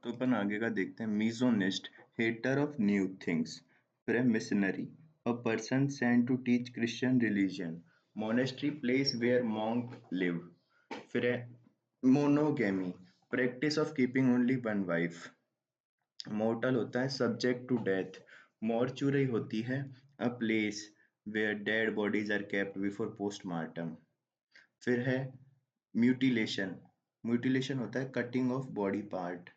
तो अपन आगे का देखते हैं। Misoneist, hater of new things. फिर है missionary, a person sent to teach Christian religion. Monastery, place where monk live. फिर है monogamy, practice of keeping only one wife. Mortal होता है सब्जेक्ट टू डेथ। मॉर्चुरी होती है a place where dead bodies are kept before postmortem. फिर है mutilation. Mutilation होता है कटिंग ऑफ बॉडी पार्ट।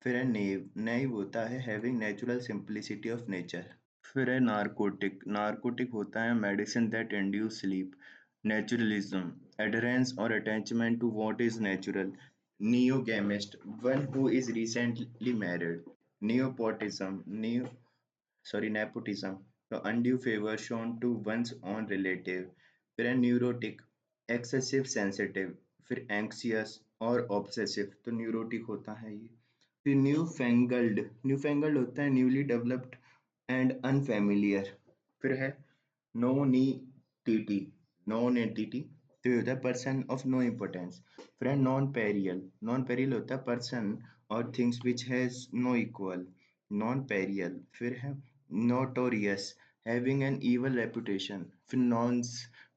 फिर है नेव। नेव होता है having natural simplicity of nature. फिर है नारकोटिक। नारकोटिक होता है medicine that induce sleep. Naturalism, adherence और attachment to what is natural. Neogamist, one who is recently married. Nepotism, nepotism, the undue favor shown to one's own relative। फिर है neurotic, excessive sensitive. फिर anxious और obsessive, तो neurotic होता है ये। फिर न्यू फैंगल्ड। न्यू फैंगल्ड होता है न्यूली डेवलप्ड एंड अनफेमिलियर। फिर है नो नी टीटी, नॉन एंटिटी, तो ये होता है पर्सन ऑफ नो इम्पोर्टेंस। फिर है नॉन पेरियल। नॉन पेरियल होता है पर्सन और things which has no equal, nonpareil. फिर है notorious, having an evil reputation. फिर नॉन्स।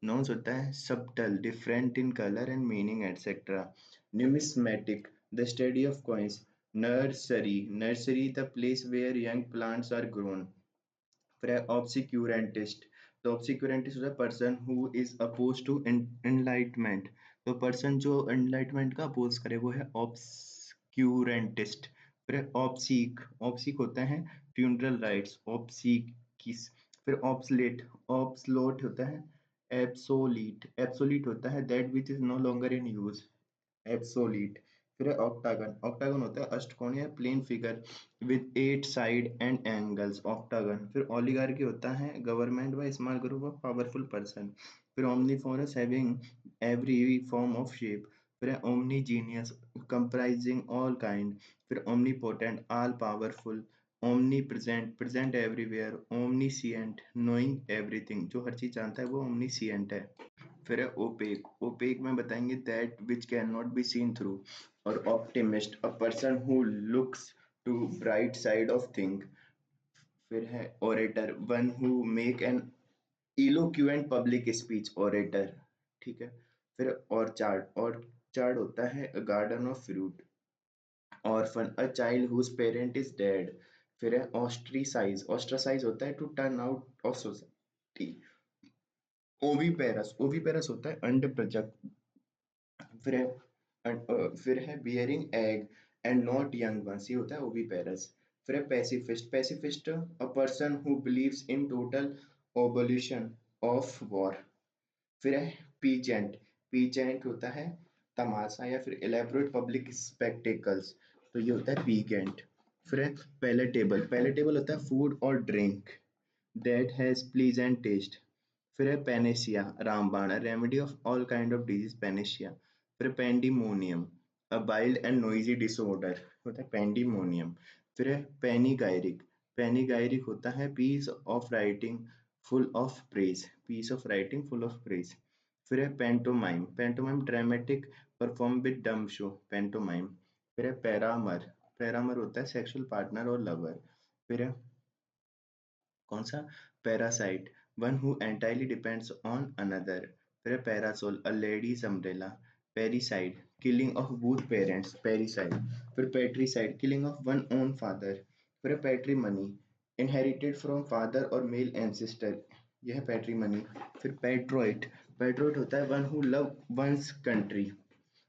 नॉन्स होता है subtle, different in colour and meaning etcetera. Numismatic, the study of coins. Nursery, nursery the place where young plants are grown. फिर है obscurantist. तो obscurantist होता है person who is oppose to enlightenment. तो person जो enlightenment का oppose करे वो है ऑब्सक्यूरेंटिस्ट। फिर है ऑब्सीक। ऑब्सीक होता है फ्यूनरल राइट्स, ऑब्सीक किस। फिर ऑब्सलेट। ऑब्सलोट होता है एब्सोलीट। एब्सोलीट होता है that which is no longer in use, obsolete. फिर है ऑक्टागन। ऑक्टागन होता है अष्टकोणीय plane figure with 8 side and angles, octagon. फिर ओलिगार्की होता है government by small group of powerful person. फिर omniform, having every form of shape. फिर है ओमनीजीनियस, कंप्राइजिंग ऑल काइंड। फिर omnipotent, all powerful. Omnipresent, present everywhere. Omniscient, knowing everything, जो हर चीज जानता है वो ओमनीसिएंट है। फिर है ओपेक। ओपेक में बताएंगे that which can not be seen through. और optimist, a person who looks to bright side of thing. फिर है orator, one who make an eloquent public speech, orator. ठीक है। फिर ऑर्चार्ड। ऑर्चार्ड होता है garden of fruit. Orphan, a child whose parent is dead. फिर है ostracise. Ostracise होता है to turn out of society. Oviparous. Oviparous होता है अंड प्रजक। फिर है फिर है bearing egg and not young ones, ये होता है ओविपेरस। फिर है pacifist. Pacifist, a person who believes in total abolition of war. फिर है पीजेंट। पीजेंट होता है तमाशा या फिर इलेबोरेट पब्लिक स्पेक्टेकल्स, तो ये होता है पीजेंट। फिर है पैलेटेबल। पैलेटेबल होता है फूड और drink that has pleasant taste. फिर है पेनेशिया, रामबाण, remedy of all kind of disease, panacea. फिर pandemonium, a wild and noisy disorder, होता है पेंडिमोनियम। फिर है पेनिगायरिक। पेनिगायरिक होता है piece of writing full of praise, piece of writing full of praise. फिर है pantomime. Pantomime dramatic perform with dumb show, pantomime. फिर है पैरामर। पैरामर होता है सेक्सुअल पार्टनर और लवर। फिर है कौन सा, parasite, one who entirely depends on another. फिर parasol, a ladies umbrella. Parricide, killing of both parents, parricide. फिर patricide, killing of one own father. फिर पैट्रीमनी, इनहेरिटेड फ्रॉम फादर और मेल एंसेस्टर, यह है पैट्रीमनी। फिर पेट्रोइट। पेट्रोइट होता है one who love one's country.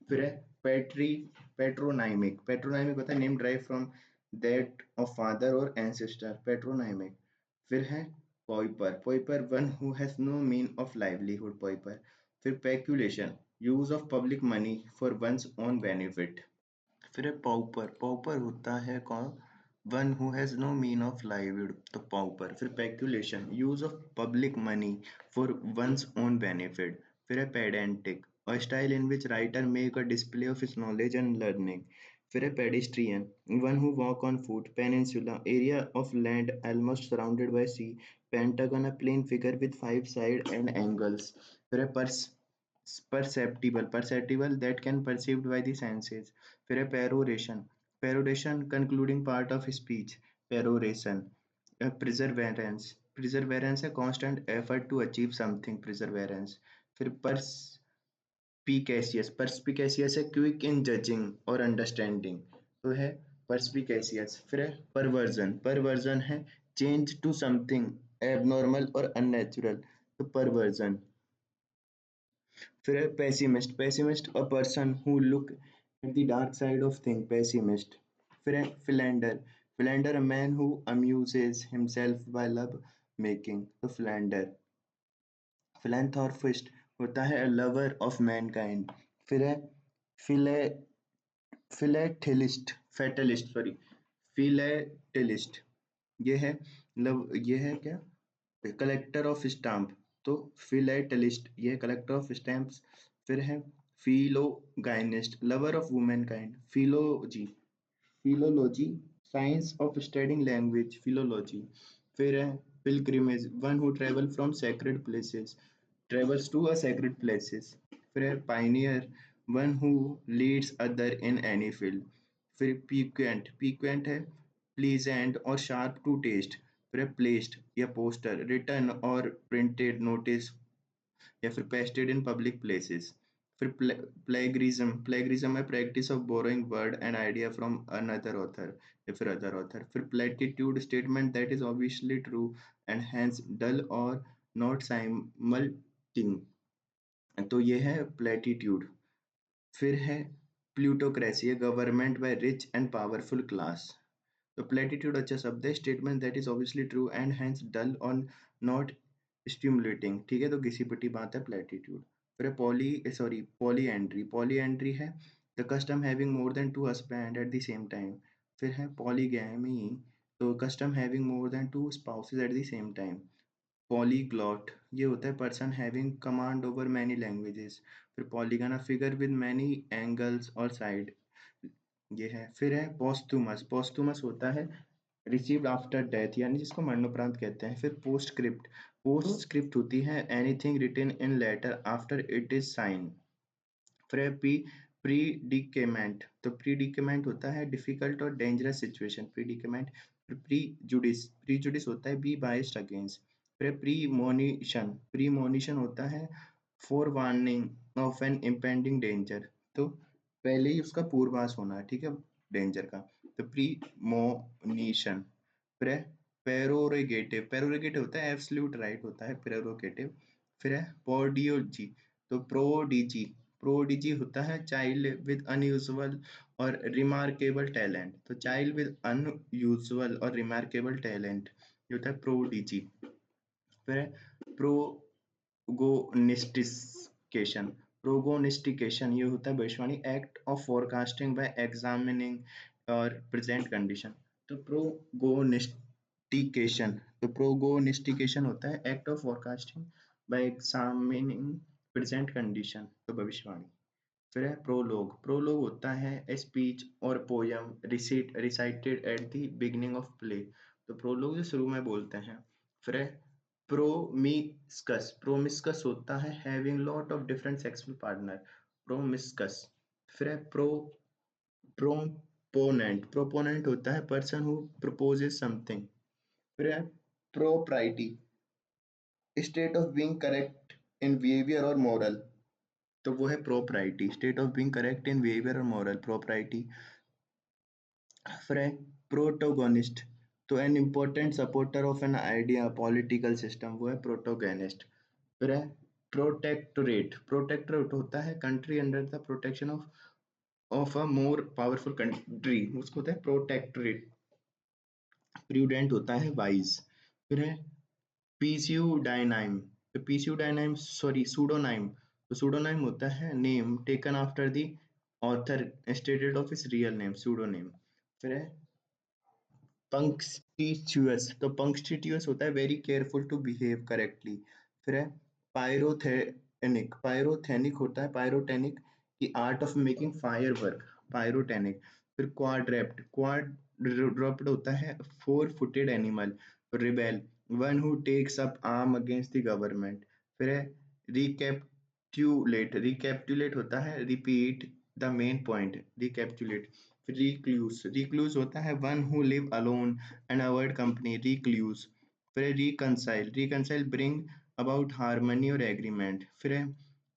फिर है पेट्री पेट्रोनाइमिक। पेट्रोनाइमिक होता है name drive from that of father और एंसेस्टर, पेट्रोनाइमिक। फिर है pauper. पोइपर, one who has no mean of livelihood, pauper. फिर peculation, use of public money for one's own benefit. फिर है पाउपर। पाउपर होता है कौन, one who has no mean of livelihood, तो पाउपर। फिर peculation, use of public money for one's own benefit. फिर है pedantic, a style in which writer make a display of his knowledge and learning। फिर है pedestrian, one who walk on foot। Peninsula, area of land almost surrounded by sea। Pentagon, a plane figure with 5 sides and angles। फिर है perceptible, perceptible that can perceived by the senses। फिर है peroration, Peroration, concluding part of speech. Peroration. Perseverance है constant effort to achieve something. Perseverance. फिर perspicacious है quick in judging और understanding, तो है perspicacious. फिर है perversion है change to something abnormal और unnatural, तो perversion. फिर है pessimist a person who look at the dark side of thing, pessimist. फिर है philander a man who amuses himself by love making, तो philander. philanthropist होता है a lover of mankind. फिर है phila फिलेटेलिस्ट ये है ये है क्या, कलेक्टर ऑफ स्टाम्प, तो फिलेटेलिस्ट ये कलेक्टर ऑफ स्टैम्प्स. फिर है philogynist lover of women kind. Philology science of studying language, philology. फिर है pilgrimage one who travel from sacred places, travels to a sacred places. फिर है pioneer one who leads other in any field. फिर piquant है pleasant और sharp to taste. फिर है placed या poster written और printed notice या फिर pasted in public places. फिर plagiarism है practice of borrowing word and idea from another author या फिर other author. फिर platitude statement that is obviously true and hence dull or not simultaneous, तो ये है प्लेटीट्यूड. फिर है plutocracy, government by rich and powerful class. तो platitude अच्छा शब्द है, statement that is obviously true and hence dull और नॉट स्टिमुलेटिंग, ठीक है, तो घिसी पिटी बात है प्लेटीट्यूड. फिर है पॉलीएंड्री है the custom having more than two husband at the same time. फिर है पॉलीगैमी, तो custom having more than two spouses at the same time. Polyglot ये होता है person having command over many languages. फिर polygon figure with many angles और side, ये है. फिर है पोस्टुमस होता है रिसीव्ड आफ्टर डेथ यानी जिसको मरणोपरांत कहते हैं. फिर पोस्टस्क्रिप्ट होती है anything written in letter after it is sign. फिर है प्रीडिकेमेंट, तो प्रीडिकेमेंट होता है डिफिकल्ट और डेंजरस सिचुएशन, प्रीडिकेमेंट. फिर प्रीजुडिस होता है बी बाइस्ड अगेंस्ट. फिर प्रीमोनिशन होता है forewarning of an impending danger, तो पहले ही उसका पूर्वास होना है, ठीक है, डेंजर का, तो प्रीमोनिशन. फिर पेरोरेगेटिव होता है एब्सोल्यूट राइट होता है पेरोरेगेटिव. फिर है प्रोडियोजी, तो प्रोडिजी होता है चाइल्ड विद अनयूजुअल और रिमार्केबल टैलेंट, तो चाइल्ड विद अनयूजुअल और रिमार्केबल टैलेंट ये होता है प्रोडिजी. फिर है प्रोगोनिस्टिकेशन, ये होता है भविष्यवाणी act of forecasting bye examining और प्रेजेंट कंडीशन. तो प्रोगोनिस्टिकेशन होता है act of forecasting bye examining present condition, तो भविष्यवाणी. फिर है प्रोलोग होता है स्पीच और poem recited at the beginning of play, तो प्रोलोग जो शुरू में बोलते हैं. फिर है प्रोमिस्कस होता है having lot of different sexual partner, promiscuous. फिर है प्रोपोनेंट होता है पर्सन हु प्रपोजेस समथिंग. फिर है propriety state of being correct in behaviour और मोरल, तो वो है propriety state of being correct in behaviour और मोरल, प्रोप्राइटी. फिर है प्रोटोगोनिस्ट, तो an important supporter of an idea political system, वो है प्रोटोगोनिस्ट. फिर है प्रोटेक्टोरेट होता है country under the protection of a more powerful country, उसको होता है प्रोटेक्टोरेट. प्रूडेंट होता है वाइज. फिर है सूडोनाइम, तो सूडोनाइम होता है name taken after the author instead of his real name, pseudonym. फिर है पंक्टिचुअस, तो पंक्टिचुअस होता है very careful to behave correctly. फिर है पायरोथेनिक होता है पायरोटेनिक की art of making fire work, pyrotechnic. फिर क्वाड्रप्ड होता है four footed animal, rebel one who takes up arm against the government. फिर है रिकैप्टुलेट होता है repeat the main point, recapitulate. फिर रिक्लूस, रिक्लूस होता है one who live alone and avoid company, recluse. फिर reconcile, reconcile bring about harmony और agreement. फिर है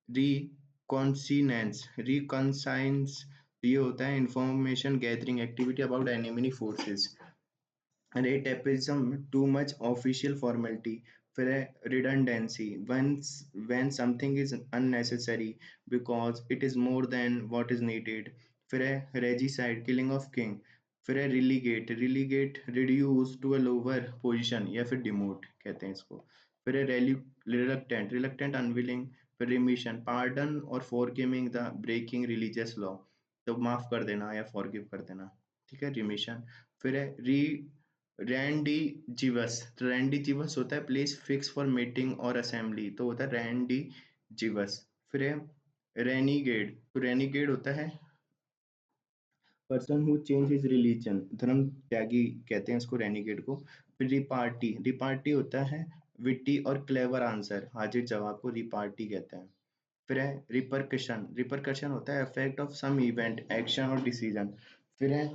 रिकॉन्सिनेंस, रिकॉन्साइंस ये होता है information gathering activity about enemy forces. Rate too much official formality. फिर है redundancy, when something is unnecessary because it is more than what is needed. फिर है regicide, killing of king. फिर है relegate, relegate reduce to a lower position या फिर demote कहते हैं इसको। फिर है reluctant, reluctant unwilling. फिर remission, pardon और forgiving the breaking religious law, तो माफ कर देना या forgive कर देना, ठीक है, रिमिशन। फिर है री रैंडी तो रैंडी जीवस होता है प्लेस फिक्स फॉर मीटिंग और असेंबली, तो होता है रैंडी जीवस। फिर है रेनीगेड, तो रेनीगेड होता है person who change his religion, धर्म त्यागी कहते हैं इसको रेनीगेड को। फिर रिपार्टी, रिपार्टी होता है विट्टी और क्लेवर आंसर, हाजिर जवाब को रिपार्टी कहते हैं। फिर है रिपरकशन, रिपरकशन होता है effect of some event, action और डिसीजन। फिर है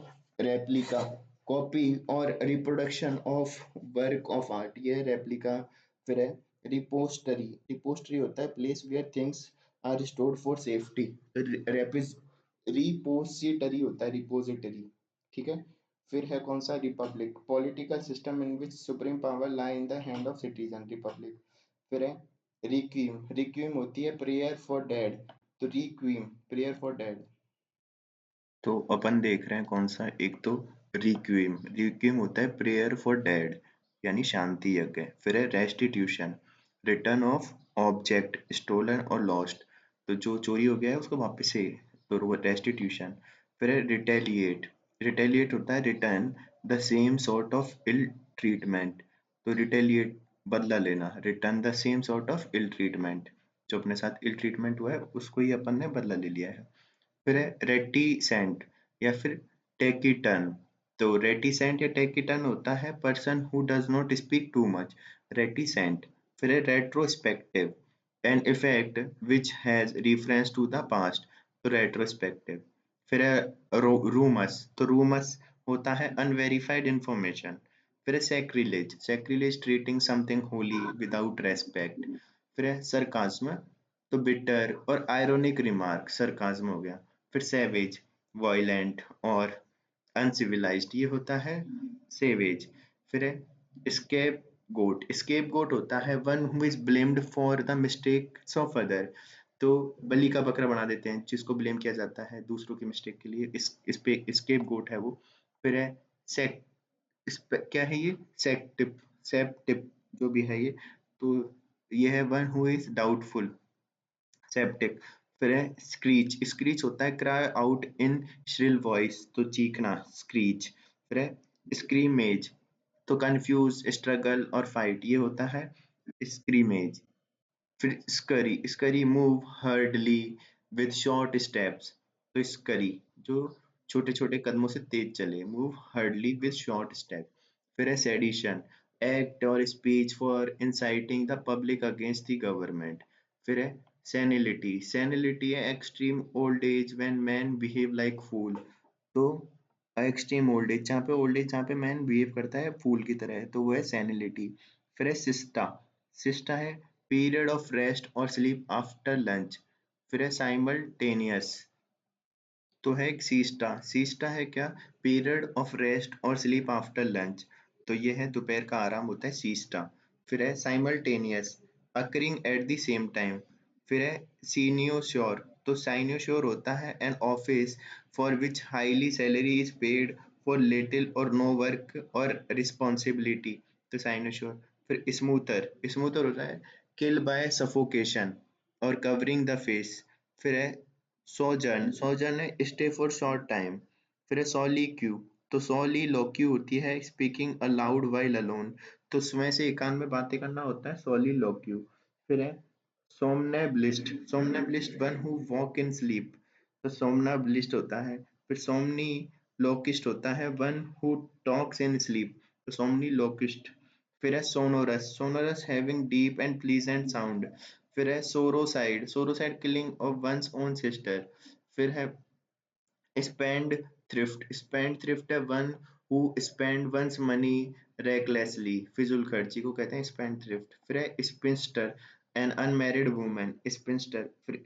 रेप्लिका, कॉपी और reproduction of work of art, ये है रेप्लिका। फिर है रिपोस्टरी, रिपोस्टरी होता है place where things are stored for safety. Repository होता है रिपोजिटरी, ठीक है। फिर है कौन सा republic, political system in which supreme power lie in the hand of citizen, republic. फिर है रिक्वीम, रिक्वीम होती है प्रेयर फॉर डेड, तो रिक्वीम प्रेयर फॉर डेड। तो अपन देख रहे हैं कौन सा, एक तो रिक्वीम, रिक्वीम होता है प्रेयर फॉर डेड यानी शांति यज्ञ। फिर है restitution, return of object stolen और लॉस्ट, तो जो चोरी हो गया है उसको वापस से, तो वो रेस्टिट्यूशन। फिर है रिटेलिएट, रिटेलिएट होता है return the same sort of ill treatment, तो रिटेलिएट बदला लेना, return the same sort of ill treatment, जो अपने साथ इल ट्रीटमेंट हुआ है उसको ही अपन ने बदला ले लिया है। फिर है रेटिसेंट या फिर टेकिटन, तो रेटिसेंट या टेकिटन होता है person who does not speak too much, reticent. फिर है retrospective, an effect which has reference to the past, तो रेट्रोस्पेक्टिव। फिर है रूमस, तो रूमस होता है अनवेरिफाइड इंफॉर्मेशन। फिर है sacrilege, sacrilege treating something Holi without respect. फिर है सरकास्म, तो बिटर और आयरोनिक रिमार्क सरकास्म हो गया। फिर सैवेज, वायलेंट और अनसिविलाइज्ड, ये होता है सेवेज। फिर है स्केप गोट, स्केप गोट होता है one who is blamed for the mistakes of other, तो बलि का बकरा बना देते हैं जिसको ब्लेम किया जाता है दूसरों की मिस्टेक के लिए, इस पे स्केप गोट है वो। फिर है सेक, क्या है ये सेक्टिप, सेप्टिप जो भी है ये, तो ये है one who is doubtful, septic. फिर है स्क्रीच, स्क्रीच होता है cry out in shrill voice, तो चीखना स्क्रीच। फिर है स्क्रीमेज, तो कंफ्यूज, स्ट्रगल और फाइट, ये होता है स्क्रीमेज। फिर scurry, scurry move hurriedly with short steps, तो स्करी जो छोटे छोटे कदमों से तेज चले, move hurriedly with short step. फिर है सेडिशन, एक्ट और speech for inciting the public against the government. फिर है सेनिलिटी, सेनिलिटी है extreme old age when man behave like fool, तो एक्सट्रीम ओल्ड एज, जहाँ पे ओल्ड एज जहाँ पे मैन बिहेव करता है फूल की तरह, तो वो है सेनिलिटी। फिर है सिस्टा, सिस्टा है पीरियड ऑफ रेस्ट और स्लीप आफ्टर लंच। फिर है साइमल्टेनियस, तो है एक सीस्टा, सीस्टा है क्या, पीरियड ऑफ रेस्ट और स्लीप आफ्टर लंच, तो ये है दोपहर का आराम होता है सीस्टा। फिर है simultaneous, occurring at the same time. फिर है सीनियोश्योर, तो साइनियोश्योर होता है an office for which highly salary is paid for little और नो वर्क और रिस्पॉन्सिबिलिटी, तो साइनियोश्योर। फिर स्मूथर, स्मूथर होता है किल बाय सफोकेशन और कवरिंग द फेस। फिर है सोजर्न, सोजर्न है स्टे फॉर शॉर्ट टाइम। फिर है सॉलिक्यू, तो सॉलीलोक्यू होती है स्पीकिंग अलाउड व्हाइल अलोन, तो स्वयं से एकांत में बातें करना होता है सॉलीलोक्यू। फिर है somnambulist, somnambulist one who walk in sleep, तो सोमनाब्लिस्ट होता है। फिर सोमनी लोकिस्ट होता है one who talks in sleep, तो सोमनी लोकिस्ट। फिर है sonorous, sonorous having deep and pleasant sound. फिर है sororicide, sororicide killing of one's own sister. फिर है स्पेंड थ्रिफ्ट, स्पेंड थ्रिफ्ट है one who spend one's money recklessly, फिजूल खर्ची को कहते हैं स्पेंड थ्रिफ्ट। फिर है spinster, N unmarried woman, spinster. फिर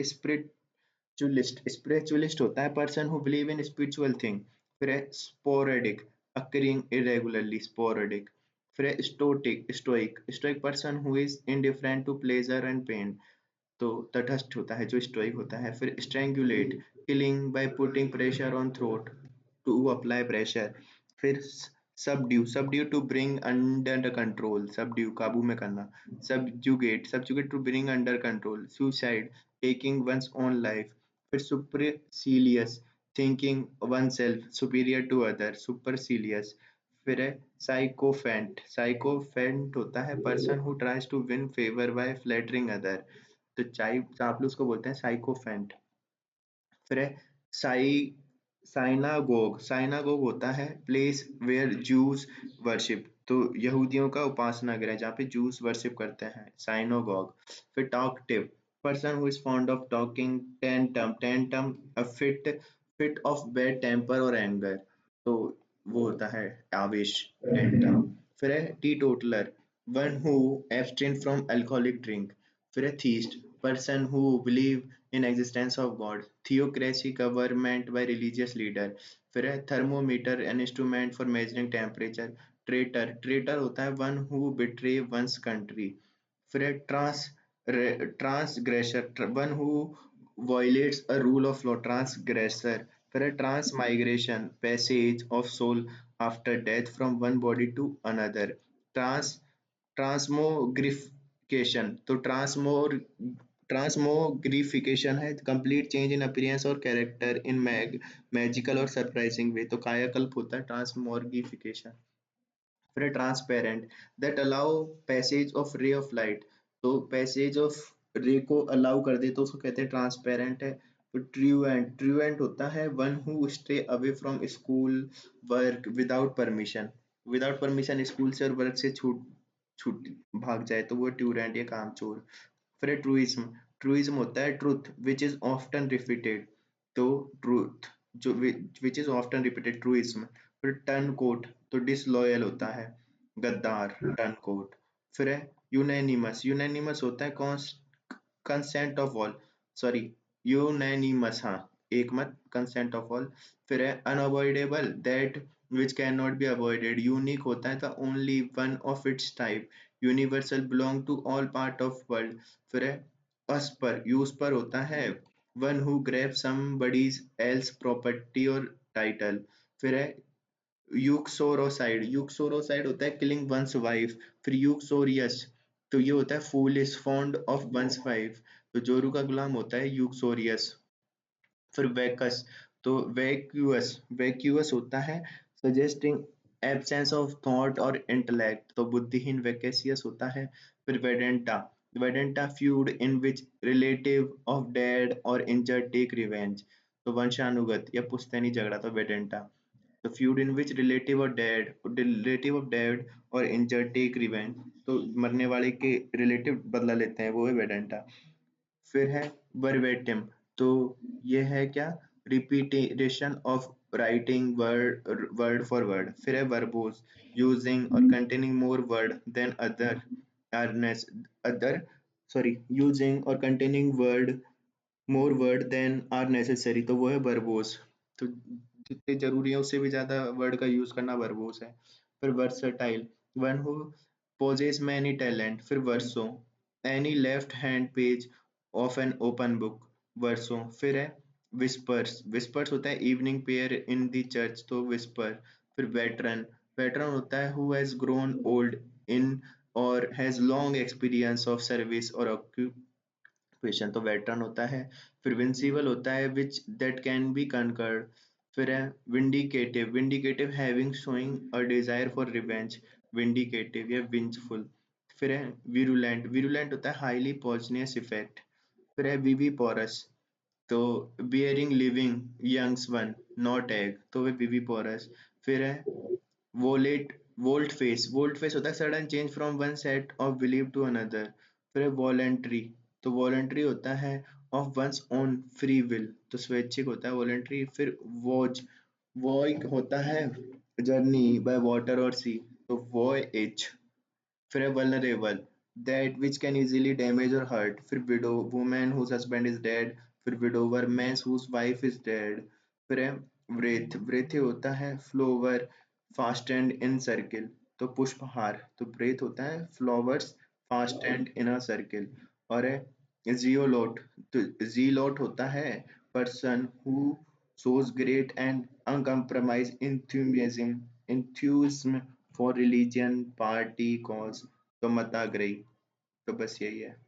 स्पिरिचुअलिस्ट होता है person who believe in spiritual thing. फिर है स्पोरेडिक, अकरिंग इरेगुलरली, स्पोरेडिक। फिर है स्टोटिक, stoic, stoic person who is indifferent to pleasure and pain, तो तटस्थ होता है जो स्टोइक होता है। फिर strangulate, killing by putting pressure on throat, to apply pressure. फिर subdue, subdue to bring under control, subdue काबू में करना। Subjugate, subjugate to bring under control. Suicide, taking once own life. फिर supercilious, thinking oneself superior to other, supercilious. फिर है sycophant, sycophant होता है person who tries to win favour by flattering other, तो चापलूस को बोलते हैं साइकोफेंट। फिर है साई साइनागोग, साइनागोग होता है प्लेस वेयर जूस वर्शिप, तो यहूदियों का उपासना गृह जहाँ पे जूस वर्शिप करते हैं, साइनागोग। फिर talkative, person who is fond of talking. Tantrum, tantrum a fit of bad temper और एंगर, तो वो होता है आवेश, टेंटम। फिर है teetotaller, one who abstain from alcoholic drink. फिर है theist, person who believe in existence of God. Theocracy, government by religious leader. फिर है thermometer, an instrument for measuring temperature. Traitor, traitor होता है one who betray one's country. फिर है transgressor, one who violates a rule of law, transgressor. फिर है transmigration, passage of soul after death from one body to another. Trans ट्रांसमोग्रिफिकेशन, तो ट्रांसमोग्रिफिकेशन है complete change in appearance और character in magical और surprising वे, तो कायाकल्प होता है ट्रांसमोग्रिफिकेशन। फिर transparent, that allow passage of ray of light, तो पैसेज ऑफ रे को अलाउ कर दे तो उसको कहते हैं ट्रांसपेरेंट है। तो ट्रूएंट, ट्रूएंट होता है one who stay away from school work without permission, without permission school से और वर्क से छूट छूट भाग जाए तो वो ट्यूरेंट या कामचोर। फिर ट्रूइज्म, ट्रूइज्म होता है truth which is often repeated, तो ट्रूथ जो विच इज ऑफ्टन रिपीटेड, ट्रूइज्म। फिर टर्न कोट, तो डिसलॉयल होता है, गद्दार, टर्न कोट। फिर है यूनैनिमस, यूनैनिमस होता है consent of all, sorry unanimous, हाँ एक मत, कंसेंट ऑफ ऑल। फिर है unavoidable, that which cannot be avoided, unique होता है the only one of its type, universal belong to all part of world। फिर है अस्पर, यूज पर होता है one who grabs somebody else property और title। फिर है यूक्सोरोसाइड, यूक्सोरोसाइड होता है किलिंग वंस वाइफ। फिर यूक्सोरियस, तो ये होता है fool is fond of one's wife, तो जोरू का गुलाम होता है यूक्सोरियस। फिर वैकस, तो वैक्यूअस, वैक्यूअस होता है सजेस्टिंग एब्सेंस ऑफ थॉट और इंटेलेक्ट, तो बुद्धिहीन वैकेसियस होता है। फिर vendetta, vendetta feud in which relative of dead और इंजर्ड टेक रिवेंज, तो वंशानुगत या पुश्तैनी झगड़ा, तो वेडेंटा। तो feud in which relative of dead और इंजर्ड टेक रिवेंज, तो मरने वाले के रिलेटिव बदला लेते हैं, वो है वेडेंटा। फिर है वर्बेटिम, तो ये है क्या, repetition of writing word word for word. फिर है वर्बोस, यूजिंग और containing more word than other are other sorry using और containing word more word than are necessary, तो वो है वर्बोस, तो जितने जरूरी है उससे भी ज्यादा वर्ड का यूज करना वर्बोस है। फिर versatile, one who possess many talent। फिर verso, any left hand page of an open book, verso. फिर है विस्पर्स, विस्पर्स होता है evening prayer in the church, तो विस्पर। फिर वेटरन, वेटरन होता है who has grown old in और has long experience of service और ऑक्यूपेशन, तो वेटरन होता है। फिर विंसिबल होता है which that can be conquered. फिर है vindictive, vindictive having showing a desire for revenge, vindictive या विंजफुल। फिर है विरुलेंट, विरुलेंट होता है हाईली पॉइजनियस इफेक्ट। फिर है विवीपोरस, तो bearing living youngs one not egg, तो वे विवीपोरस। फिर है वोलेट, वोल्ट फेस होता है sudden change from one set of believe to another. फिर है वॉलेंट्री, तो वॉलेंट्री होता है of one's own free will, तो स्वैच्छिक होता है वॉलेंट्री। फिर वॉज, वो एक होता है जर्नी बाय वाटर और सी, तो वॉयज। फिर है vulnerable, that which can easily damage और हर्ट। फिर widow, women whose husband is dead. फिर widower, man whose wife is dead. फिर है व्रेथ, व्रेथ होता है flower fast and in circle, तो पुष्पहार। तो ब्रेथ होता है flowers fast and in a circle. और है जियोलोट, तो जीलोट होता है person who shows great and uncompromised enthusiasm for religion, party, cause। तो मताग्रही। तो बस यही है।